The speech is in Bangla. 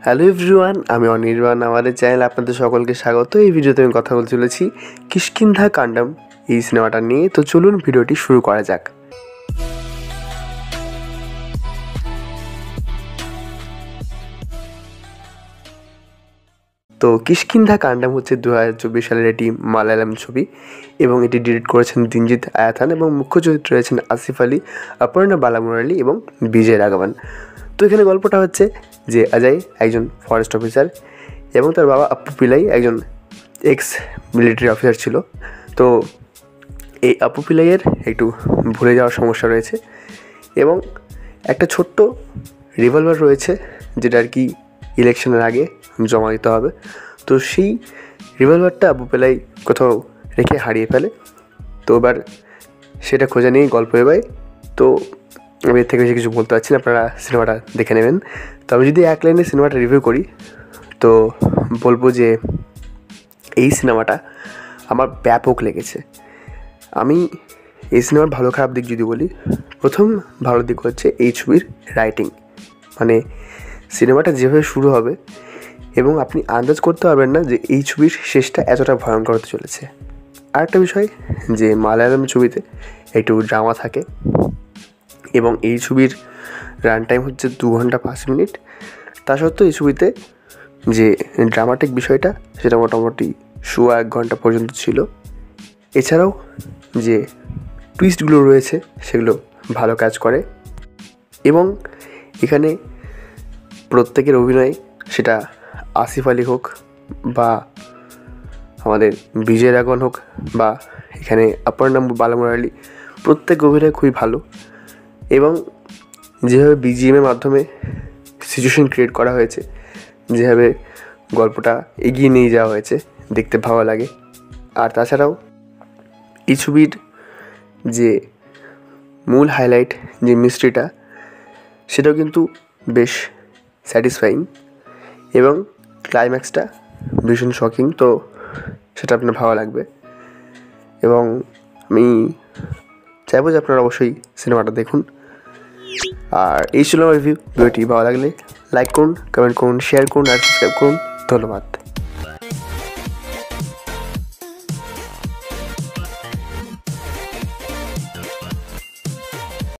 হ্যালো এভরিওয়ান, আমি অনির্বাণ। আমাদের চ্যানেলে আপনাদের সকলকে স্বাগত। এই ভিডিওতে আমি কথা বলতে চলেছি কিষ্কিন্ধা কাণ্ডম এই সিনেমাটা নিয়ে। তো চলুন ভিডিওটি শুরু করা যাক। তো কিষ্কিন্ধা কাণ্ডম হচ্ছে 2024 সালের এটি মালায়ালাম ছবি এবং এটি ডিরেক্ট করেছেন দিনজিৎ আয়াথান এবং মুখ্য চরিত্রে রয়েছেন আসিফ আলী, অপর্ণা বালামুরালী এবং বিজয় রাঘবন। তো এখানে গল্পটা হচ্ছে যে অজয় একজন ফরেস্ট অফিসার এবং তার বাবা আপু পিলাই একজন এক্স মিলিটারি অফিসার ছিল। তো এই আপু পিলাইয়ের একটু ভুলে যাওয়ার সমস্যা রয়েছে এবং একটা ছোট্ট রিভলভার রয়েছে যেটা আর কি ইলেকশনের আগে জমা দিতে হবে। তো সেই রিভলভারটা আপু পিলাই কোথাও রেখে হারিয়ে ফেলে। তো এবার সেটা খোঁজা নিয়েই গল্প এবার। তো আমি এর থেকে বেশি কিছু বলতে পারছি না, আপনারা সিনেমাটা দেখে নেবেন। তো আমি যদি এক লাইনে সিনেমাটা রিভিউ করি তো বলবো যে এই সিনেমাটা আমার ব্যাপক লেগেছে। আমি এই সিনেমার ভালো খারাপ দিক যদি বলি, প্রথম ভালো দিক হচ্ছে এই ছবির রাইটিং। মানে সিনেমাটা যেভাবে শুরু হবে এবং আপনি আন্দাজ করতে পারবেন না যে এই ছবির শেষটা এতটা ভয়ঙ্কর হতে চলেছে। আরেকটা বিষয় যে মালায়ালাম ছবিতে একটু ড্রামা থাকে এবং এই ছবির রান টাইম হচ্ছে 2 ঘন্টা 5 মিনিট। তা সত্ত্বেও এই ছবিতে যে ড্রামাটিক বিষয়টা সেটা মোটামুটি 1 ঘন্টা পর্যন্ত ছিল। এছাড়াও যে টুইস্টগুলো রয়েছে সেগুলো ভালো কাজ করে এবং এখানে প্রত্যেকের অভিনয়, সেটা আসিফ আলী হোক বা আমাদের বিজয় রাঘবন হোক বা এখানে অপর্ণা বালামুরালী, প্রত্যেক অভিনয় খুবই ভালো এবং যেভাবে বিজিএমের মাধ্যমে সিচুয়েশন ক্রিয়েট করা হয়েছে, যেভাবে গল্পটা এগিয়ে নিয়ে যাওয়া হয়েছে, দেখতে ভালো লাগে। আর তাছাড়াও এই ছবির যে মূল হাইলাইট যে মিস্ট্রিটা সেটাও কিন্তু বেশ স্যাটিসফাইং এবং ক্লাইম্যাক্সটা ভীষণ শকিং। তো সেটা আপনার ভালো লাগবে এবং আমি চাইবো যে আপনারা অবশ্যই সিনেমাটা দেখুন। আর এই ছিল আমার রিভিউ। ভিডিওটি ভালো লাগলে লাইক করুন, কমেন্ট করুন, শেয়ার করুন আর সাবস্ক্রাইব করুন। ধন্যবাদ।